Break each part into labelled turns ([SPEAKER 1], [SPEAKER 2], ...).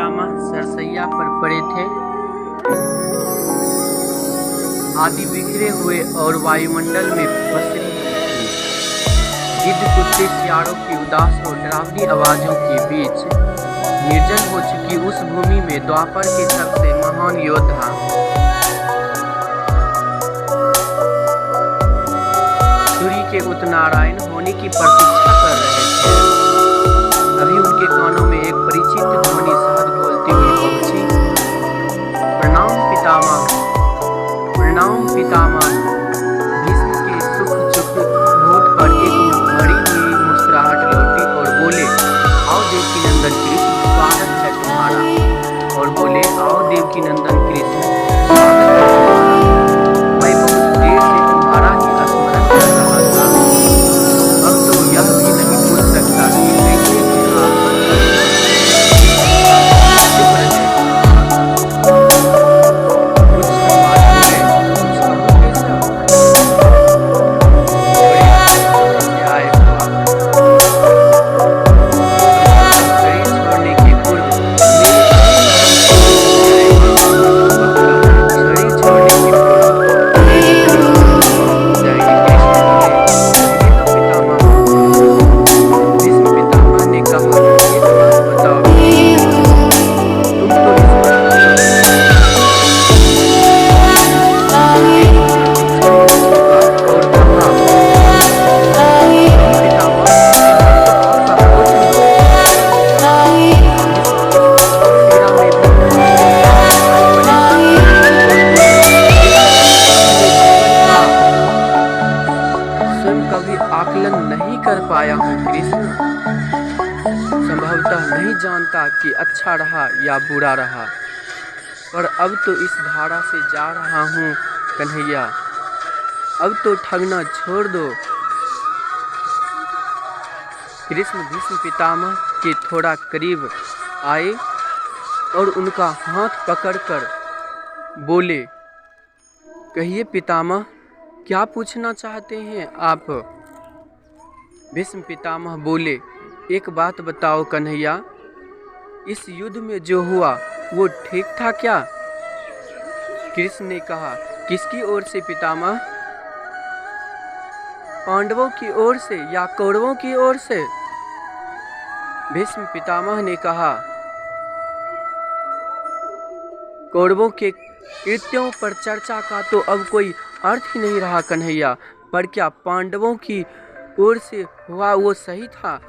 [SPEAKER 1] पितामह सरसैया पर पड़े थे। आदि बिखरे हुए और वायुमंडल में पसरी हुई थी। गिद्ध कुत्ते सियारों की उदास और डरावनी आवाजों के बीच निर्जन हो चुकी उस भूमि में द्वापर के सबसे महान योद्धा सूर्य के उत्तरायण होने की प्रतीक्षा कर रहे थे। अभी उनके कानों में एक परिचित ध्वनि सहज बोलती हुई पहुंची, प्रणाम पितामह, प्रणाम पितामह। भीष्म के सुख चुप होठ पर एक भरी हुई मुस्कुराहट लौटी और बोले, आओ देवकी नंदन कृष्ण, स्वागत है तुम्हारा। और बोले, आओ देवकी नंदन कृष्ण, स्वागत है तुम्हारा। मैं बहुत देर से तुम्हारा ही स्मरण कर रहा था। अब तो यह भी नहीं भूल सकता कि कैसे थे आप। चुप रहे, कुछ संवाद है, कुछ कहोगे सब? बड़े आए हो आप। शरीर छोड़ने के पूर्व शरीर छोड़ने के पूर्व भीष्म पितामह ने कहा, एक बात बताओ, तुम तो और कहा, पितामह आपका कुछ नहीं। मेरा में स्वयं कभी आकलन नहीं कर पाया हूँ कृष्ण। संभवतः नहीं जानता कि अच्छा रहा या बुरा रहा, पर अब तो इस धारा से जा रहा हूँ कन्हैया। अब तो ठगना छोड़ दो। कृष्ण भीष्म पितामह के थोड़ा करीब आए और उनका हाथ पकड़कर बोले, कहिए पितामह, क्या पूछना चाहते हैं आप? भीष्म पितामह बोले, एक बात बताओ कन्हैया, इस युद्ध में जो हुआ वो ठीक था क्या? कृष्ण ने कहा, किसकी ओर से पितामह? पांडवों की ओर से या कौरवों की ओर से? भीष्म पितामह ने कहा, कौरवों के कृत्यों पर चर्चा का तो अब कोई अर्थ ही नहीं रहा कन्हैया, पर क्या पांडवों की ओर से हुआ वो सही था?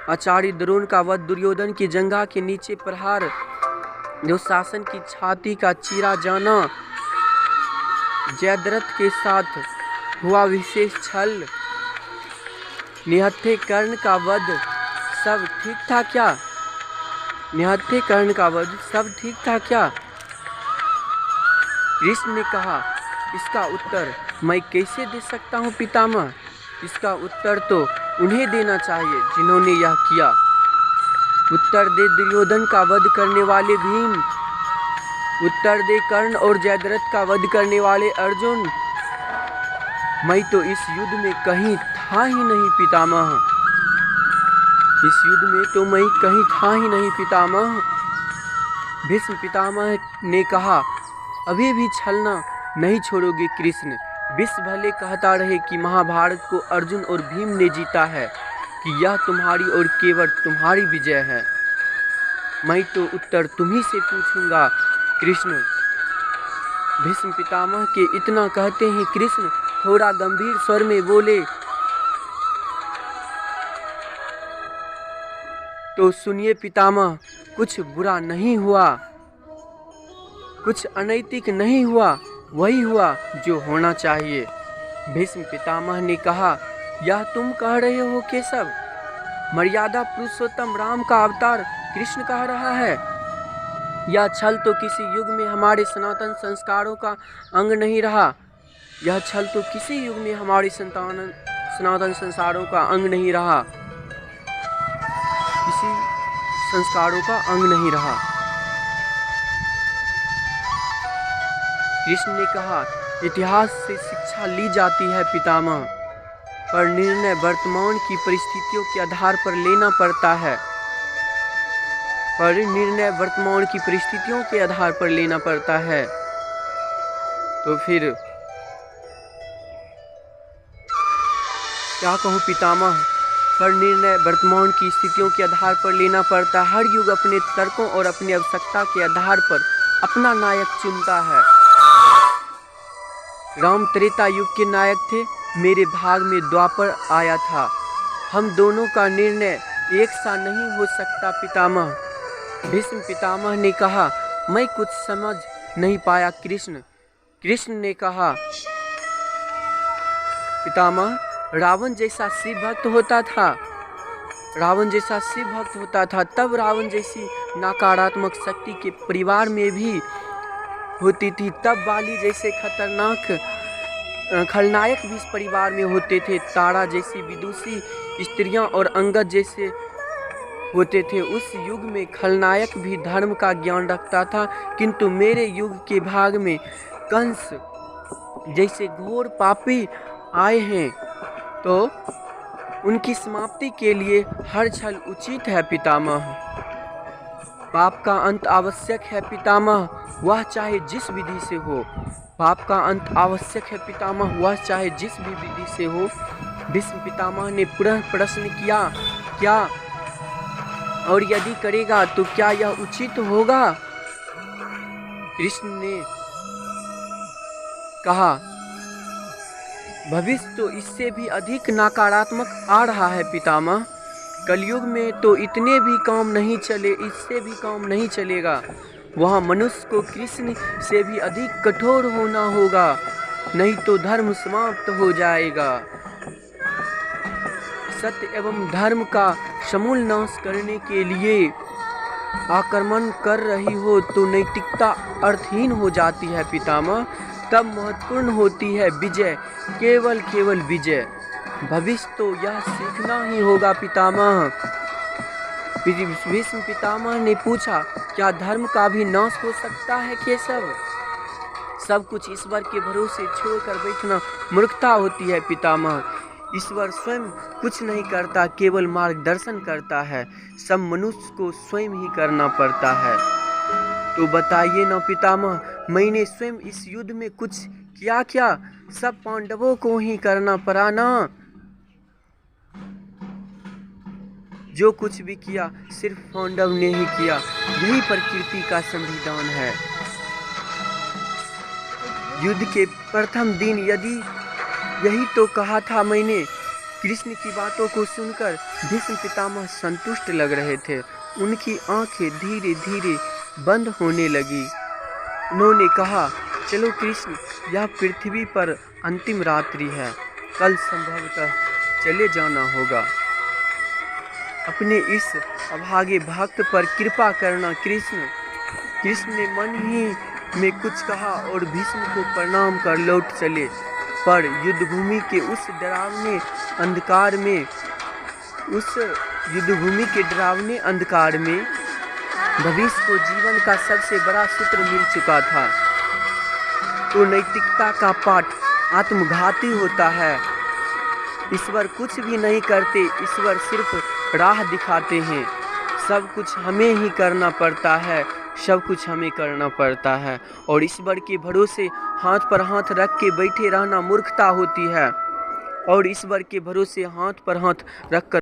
[SPEAKER 1] आचार्य द्रोण का वध, दुर्योधन की जंघा के नीचे प्रहार, दुशासन की छाती का चीरा जाना, जयद्रथ के साथ हुआ विशेष छल, निहत्थे कर्ण का वध, सब ठीक था क्या? निहत्थे कर्ण का वध सब ठीक था क्या? कृष्ण ने कहा, इसका उत्तर मैं कैसे दे सकता हूँ पितामह? इसका उत्तर तो उन्हें देना चाहिए जिन्होंने यह किया। उत्तर दे दुर्योधन का वध करने वाले भीम, उत्तर दे कर्ण और जयद्रथ का वध करने वाले अर्जुन। मैं तो इस युद्ध में कहीं था ही नहीं पितामह। इस युद्ध में तो मैं कहीं था ही नहीं पितामह। भीष्म पितामह ने कहा, अभी भी छलना नहीं छोड़ोगे कृष्ण? विश्व भले कहता रहे कि महाभारत को अर्जुन और भीम ने जीता है, कि यह तुम्हारी और केवल तुम्हारी विजय है। मैं तो उत्तर तुम्ही से पूछूंगा कृष्ण। भीष्म पितामह के इतना कहते ही कृष्ण थोड़ा गंभीर स्वर में बोले, तो सुनिए पितामह, कुछ बुरा नहीं हुआ, कुछ अनैतिक नहीं हुआ, वही हुआ जो होना चाहिए। भीष्म पितामह ने कहा, यह तुम कह रहे हो केशव? मर्यादा पुरुषोत्तम राम का अवतार कृष्ण कह रहा है। यह छल तो किसी युग में हमारे सनातन संस्कारों का अंग नहीं रहा। यह छल तो किसी युग में हमारे सनातन संस्कारों का अंग नहीं रहा। किसी संस्कारों का अंग नहीं रहा। कृष्ण ने कहा, इतिहास से शिक्षा ली जाती है पितामह, पर निर्णय वर्तमान की परिस्थितियों के आधार पर लेना पड़ता है। पर निर्णय वर्तमान की परिस्थितियों के आधार पर लेना पड़ता है। तो फिर क्या कहूँ पितामह, पर निर्णय वर्तमान की स्थितियों के आधार पर लेना पड़ता है। हर युग अपने तर्कों और अपनी आवश्यकता के आधार पर अपना नायक चुनता है। राम त्रेता युग के नायक थे, मेरे भाग में द्वापर आया था। हम दोनों का निर्णय एक सा नहीं हो सकता पितामह। भीष्म पितामह ने कहा, मैं कुछ समझ नहीं पाया कृष्ण। कृष्ण ने कहा, पितामह, रावण जैसा शिव भक्त होता था, रावण जैसा शिव भक्त होता था, तब रावण जैसी नकारात्मक शक्ति के परिवार में भी होती थी, तब बाली जैसे खतरनाक खलनायक भी इस परिवार में होते थे, तारा जैसी विदुषी स्त्रियां और अंगद जैसे होते थे। उस युग में खलनायक भी धर्म का ज्ञान रखता था, किंतु मेरे युग के भाग में कंस जैसे घोर पापी आए हैं, तो उनकी समाप्ति के लिए हर छल उचित है पितामह। पाप का अंत आवश्यक है पितामह, वह चाहे जिस विधि से हो। पाप का अंत आवश्यक है पितामह, वह चाहे जिस भी विधि से हो। भीष्म पितामह ने पुनः प्रश्न किया, क्या और यदि करेगा तो क्या यह उचित होगा? कृष्ण ने कहा, भविष्य तो इससे भी अधिक नकारात्मक आ रहा है पितामह। कलयुग में तो इतने भी काम नहीं चले, इससे भी काम नहीं चलेगा। वहाँ मनुष्य को कृष्ण से भी अधिक कठोर होना होगा, नहीं तो धर्म समाप्त हो जाएगा। सत्य एवं धर्म का समूल नाश करने के लिए आक्रमण कर रही हो तो नैतिकता अर्थहीन हो जाती है पितामह। तब महत्वपूर्ण होती है विजय, केवल विजय। भविष्य तो यह सीखना ही होगा पितामह। भीष्म पितामह ने पूछा, क्या धर्म का भी नाश हो सकता है केशव? सब कुछ ईश्वर के भरोसे छोड़कर बैठना मूर्खता होती है पितामह। ईश्वर स्वयं कुछ नहीं करता, केवल मार्गदर्शन करता है। सब मनुष्य को स्वयं ही करना पड़ता है। तो बताइए ना पितामह, मैंने स्वयं इस युद्ध में कुछ किया क्या? सब पांडवों को ही करना पड़ा ना। जो कुछ भी किया सिर्फ पांडव ने ही किया, यही प्रकृति का संविधान है। युद्ध के प्रथम दिन यही तो कहा था मैंने। कृष्ण की बातों को सुनकर भीष्म पितामह संतुष्ट लग रहे थे। उनकी आंखें धीरे धीरे बंद होने लगी। उन्होंने कहा, चलो कृष्ण, यह पृथ्वी पर अंतिम रात्रि है, कल संभवतः चले जाना होगा। अपने इस अभागे भक्त पर कृपा करना कृष्ण। कृष्ण ने मन ही में कुछ कहा और भीष्म को प्रणाम कर लौट चले। पर युद्धभूमि के उस डरावने अंधकार में भविष्य को जीवन का सबसे बड़ा सूत्र मिल चुका था। तो नैतिकता का पाठ आत्मघाती होता है। ईश्वर कुछ भी नहीं करते, ईश्वर सिर्फ राह दिखाते हैं। सब कुछ हमें ही करना पड़ता है, सब कुछ हमें करना पड़ता है। और ईश्वर के भरोसे हाथ पर हाथ रख के बैठे रहना मूर्खता होती है। और ईश्वर के भरोसे हाथ पर हाथ रख कर